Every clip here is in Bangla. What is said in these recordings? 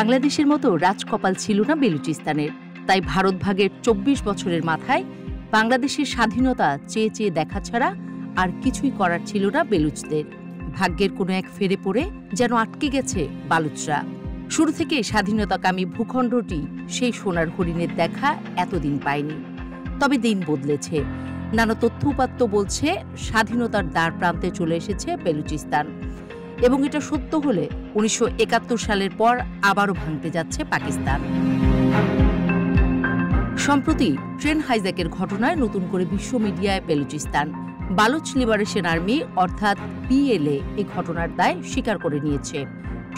বাংলাদেশের মতো রাজকপাল ছিল না বেলুচিস্তানের। তাই ভারত ভাগের ২৪ বছরের মাথায় বাংলাদেশের স্বাধীনতা চেয়ে চেয়ে দেখা ছাড়া আর কিছুই করার ছিল না বেলুচদের। ভাগ্যের কোনো এক ফেরে পড়ে যেন আটকে গেছে বালুচরা। শুরু থেকে স্বাধীনতাকামী ভূখণ্ডটি সেই সোনার হরিণের দেখা এতদিন পায়নি। তবে দিন বদলেছে। নানা তথ্য উপাত্ত বলছে স্বাধীনতার দ্বার প্রান্তে চলে এসেছে বেলুচিস্তান। এবং এটা সত্য হলে ১৯৭১ সালের পর আবারও ভাঙতে যাচ্ছে পাকিস্তান। সম্প্রতি ট্রেন হাইজ্যাকের ঘটনায় নতুন করে বিশ্ব মিডিয়ায় বেলুচিস্তান বালুচ লিবারেশন আর্মি অর্থাৎ BLA এই ঘটনার দায় স্বীকার করে নিয়েছে।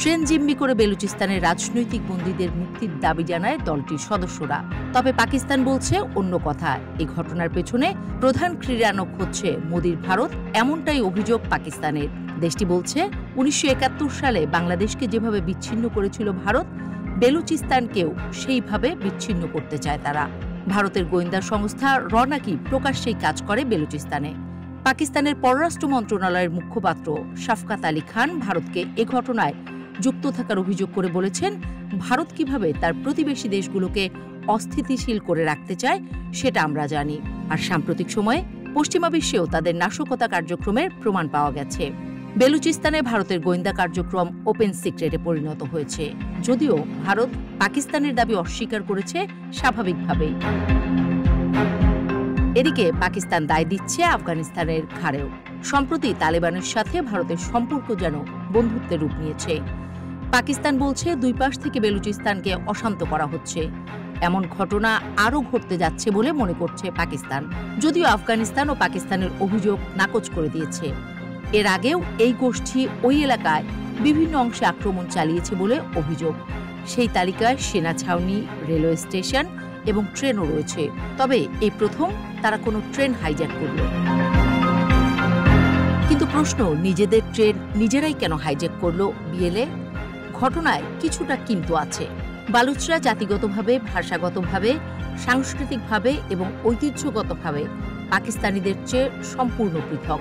ট্রেন জিম্মি করে বেলুচিস্তানের রাজনৈতিক বন্দীদের মুক্তির দাবি জানায় দলটির সদস্যরা। তবে পাকিস্তান বলছে অন্য কথা। এই ঘটনার পেছনে প্রধান ক্রীড়ানক হচ্ছে মোদির ভারত, এমনটাই অভিযোগ পাকিস্তানের। দেশটি বলছে ১৯৭১ সালে বাংলাদেশকে যেভাবে বিচ্ছিন্ন করেছিল ভারত, বেলুচিস্তানকেও সেইভাবে বিচ্ছিন্ন করতে চায় তারা। ভারতের গোয়েন্দা সংস্থা র নাকি প্রকাশ্যেই কাজ করে বেলুচিস্তানে। পাকিস্তানের পররাষ্ট্র মন্ত্রণালয়ের মুখপাত্র শাফকাত আলী খান ভারতকে এ ঘটনায় যুক্ত থাকার অভিযোগ করে বলেছেন, ভারত কিভাবে তার প্রতিবেশী দেশগুলোকে অস্থিতিশীল করে রাখতে চায় সেটা আমরা জানি। আর সাম্প্রতিক সময়ে পশ্চিমা বিশ্বেও তাদের নাশকতা কার্যক্রমের প্রমাণ পাওয়া গেছে। বেলুচিস্তানে ভারতের গোয়েন্দা কার্যক্রম ওপেন সিক্রেটে পরিণত হয়েছে, যদিও ভারত পাকিস্তানের দাবি অস্বীকার করেছে স্বাভাবিকভাবেই। এদিকে পাকিস্তান দায় দিচ্ছে আফগানিস্তানের ঘাড়েও। সম্প্রতি তালেবানের সাথে ভারতের সম্পর্ক যেন বন্ধুত্বের রূপ নিয়েছে। পাকিস্তান বলছে দুই পাশ থেকে বেলুচিস্তানকে অশান্ত করা হচ্ছে। এমন ঘটনা আরও ঘটতে যাচ্ছে বলে মনে করছে পাকিস্তান, যদিও আফগানিস্তান ও পাকিস্তানের অভিযোগ নাকচ করে দিয়েছে। এর আগেও এই গোষ্ঠী ওই এলাকায় বিভিন্ন অংশে আক্রমণ চালিয়েছে বলে অভিযোগ। সেই তালিকায় সেনা ছাউনি, রেলওয়ে স্টেশন এবং ট্রেনও রয়েছে। তবে এই প্রথম তারা কোনো ট্রেন হাইজ্যাক করল। কিন্তু প্রশ্ন, নিজেদের ট্রেন নিজেরাই কেন হাইজ্যাক করলো BLA? ঘটনায় কিছুটা কিন্তু আছে। বালুচরা জাতিগতভাবে, ভাষাগতভাবে, সাংস্কৃতিকভাবে এবং ঐতিহ্যগতভাবে পাকিস্তানিদের চেয়ে সম্পূর্ণ পৃথক।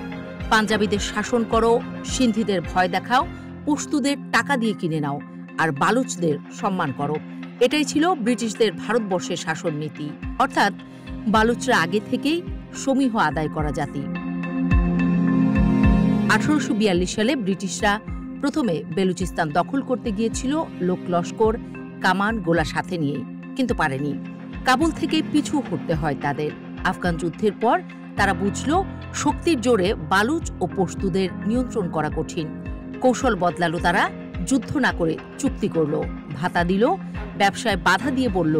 পাঞ্জাবিদের শাসন করো, সিন্ধিদের ভয় দেখাও, পশতুদের টাকা দিয়ে কিনে নাও, আর বালুচদের সম্মান করো, এটাই ছিল ব্রিটিশদের ভারতবর্ষের শাসন নীতি। অর্থাৎ বালুচরা আগে থেকেই সমীহ আদায় করা জাতি। ১৮৪২ সালে ব্রিটিশরা প্রথমে বেলুচিস্তান দখল করতে গিয়েছিল লোক লস্কর, কামান, গোলা সাথে নিয়ে, কিন্তু পারেনি। কাবুল থেকে পিছু হটতে হয় তাদের। আফগান যুদ্ধের পর তারা বুঝল শক্তির জোরে বালুচ ও পশতুদের নিয়ন্ত্রণ করা কঠিন। কৌশল বদলালো তারা, যুদ্ধ না করে চুক্তি করল, ভাতা দিল, ব্যবসায় বাধা দিয়ে বলল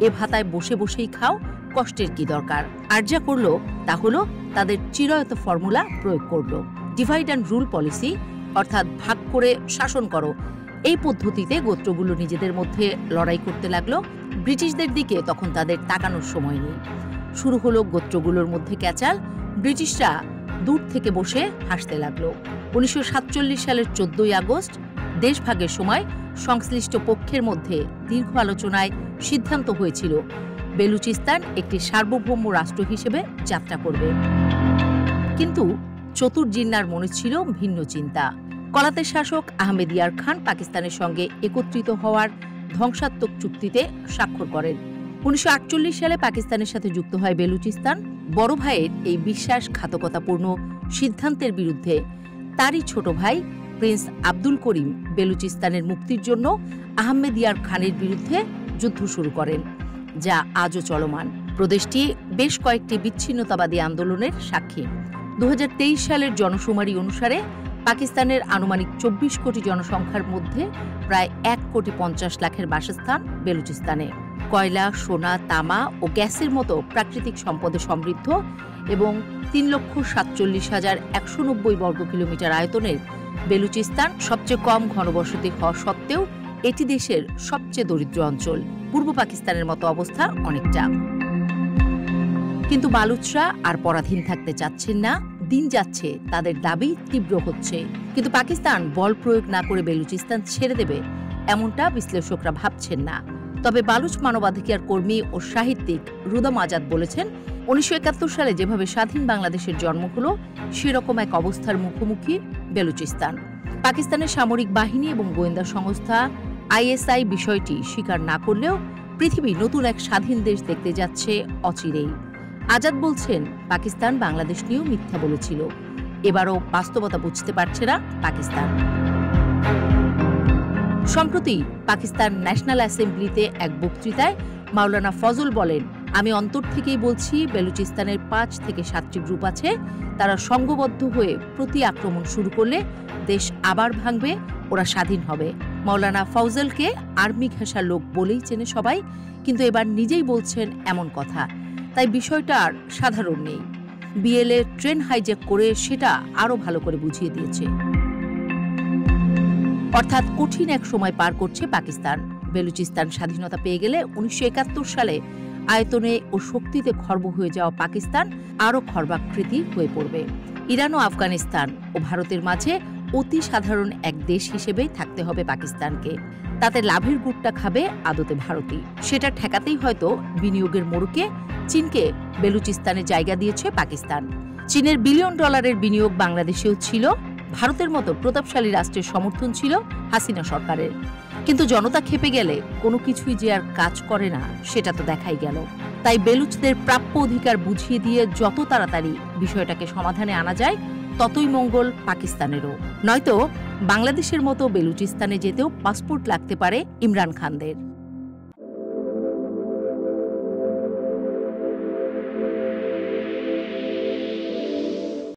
এ ভাতায় বসে বসেই খাও, কষ্টের কি দরকার। আর যা করল তা হলো তাদের চিরায়ত ফর্মুলা প্রয়োগ করল, ডিভাইড অ্যান্ড রুল পলিসি, অর্থাৎ ভাগ করে শাসন করো। এই পদ্ধতিতে গোত্রগুলো নিজেদের মধ্যে লড়াই করতে লাগলো। ব্রিটিশদের দিকে তখন তাদের তাকানোর সময় নেই। শুরু হলো গোত্রগুলোর মধ্যে ক্যাচাল। ব্রিটিশরা দূর থেকে বসে হাসতে লাগলো। ১৯৪৭ সালের ১৪ই আগস্ট দেশভাগের সময় সংশ্লিষ্ট পক্ষের মধ্যে দীর্ঘ আলোচনায় সিদ্ধান্ত হয়েছিল বেলুচিস্তান একটি সার্বভৌম রাষ্ট্র হিসেবে যাত্রা করবে। কিন্তু চতুর জিন্নার মনে ছিল ভিন্ন চিন্তা। কলাতের শাসক আহমেদ ইয়ার খান পাকিস্তানের সঙ্গে একত্রিত হওয়ার ধ্বংসাত্মক চুক্তিতে স্বাক্ষর করেন। ১৯৪৮ সালে পাকিস্তানের সাথে যুক্ত হয় বেলুচিস্তান। বড় ভাইয়ের এই বিশ্বাসঘাতকতাপূর্ণ সিদ্ধান্তের বিরুদ্ধে তারই ছোট ভাই প্রিন্স আব্দুল করিম বেলুচিস্তানের মুক্তির জন্য আহমেদ ইয়ার খানের বিরুদ্ধে যুদ্ধ শুরু করেন, যা আজও চলমান। প্রদেশটি বেশ কয়েকটি বিচ্ছিন্নতাবাদী আন্দোলনের সাক্ষী। ২০২৩ সালের জনশুমারি অনুসারে পাকিস্তানের আনুমানিক ২৪ কোটি জনসংখ্যার মধ্যে প্রায় ১,৫০,০০,০০০ বাসস্থান বেলুচিস্তানে। কয়লা, সোনা, তামা ও গ্যাসের মতো প্রাকৃতিক সম্পদে সমৃদ্ধ এবং ৩,৪৭,১৯০ বর্গ কিলোমিটার আয়তনের বেলুচিস্তান সবচেয়ে কম ঘনবসতি হওয়া সত্ত্বেও এটি দেশের সবচেয়ে দরিদ্র অঞ্চল। পূর্ব পাকিস্তানের মতো অবস্থা অনেকটা। কিন্তু বালুচরা আর পরাধীন থাকতে চাচ্ছেন না। দিন যাচ্ছে, তাদের দাবি তীব্র হচ্ছে। কিন্তু পাকিস্তান বল প্রয়োগ না করে বেলুচিস্তান ছেড়ে দেবে এমনটা বিশ্লেষকরা ভাবছেন না। তবে বালুচ মানবাধিকার কর্মী ও সাহিত্যিক রুদম আজাদ বলেছেন, ১৯৭১ সালে যেভাবে স্বাধীন বাংলাদেশের জন্ম হলো সেরকম এক অবস্থার মুখোমুখি বেলুচিস্তান। পাকিস্তানের সামরিক বাহিনী এবং গোয়েন্দা সংস্থা আইএসআই বিষয়টি স্বীকার না করলেও পৃথিবী নতুন এক স্বাধীন দেশ দেখতে যাচ্ছে অচিরেই। আজাদ বলছেন, পাকিস্তান বাংলাদেশ নিয়েও মিথ্যা বলেছিল। এবারও বাস্তবতা বুঝতে পারছে না পাকিস্তান। সম্প্রতি পাকিস্তান ন্যাশনাল অ্যাসেম্বলিতে এক বক্তৃতায় মাওলানা ফজল বলেন, আমি অন্তর থেকেই বলছি, বেলুচিস্তানের ৫ থেকে ৭টি গ্রুপ আছে, তারা সংঘবদ্ধ হয়ে প্রতি আক্রমণ শুরু করলে দেশ আবার ভাঙবে, ওরা স্বাধীন হবে। মাওলানা ফজলকে আর্মি ঘেঁষা লোক বলেই চেনে সবাই, কিন্তু এবার নিজেই বলছেন এমন কথা, তাই বিষয়টা আর সাধারণ নেই। বিএলএ ট্রেন হাইজ্যাক করে সেটা আরও ভালো করে বুঝিয়ে দিয়েছে। অর্থাৎ কঠিন এক সময় পার করছে পাকিস্তান। বেলুচিস্তান স্বাধীনতা পেয়ে গেলে ১৯৭১ সালে আয়তনে ও শক্তিতে খর্ব হয়ে যাওয়া পাকিস্তান আরও খর্বাকৃতি হয়ে পড়বে। ইরান ও আফগানিস্তান ও ভারতের মাঝে অতি সাধারণ এক দেশ হিসেবেই থাকতে হবে পাকিস্তানকে। তাতে লাভের গুড়টা খাবে আদতে ভারতই। সেটা ঠেকাতেই হয়তো বিনিয়োগের মোড়কে চীনকে বেলুচিস্তানে জায়গা দিয়েছে পাকিস্তান। চীনের $বিলিয়ন বিনিয়োগ বাংলাদেশেও ছিল। ভারতের মতো প্রতাপশালী রাষ্ট্রের সমর্থন ছিল হাসিনা সরকারের। কিন্তু জনতা খেপে গেলে কোনো কিছুই যে আর কাজ করে না, সেটা তো দেখাই গেল। তাই বেলুচদের প্রাপ্য অধিকার বুঝিয়ে দিয়ে যত তাড়াতাড়ি বিষয়টাকে সমাধানে আনা যায়, ততই মঙ্গল পাকিস্তানেরও। নয়তো বাংলাদেশের মতো বেলুচিস্তানে যেতেও পাসপোর্ট লাগতে পারে ইমরান খানদের।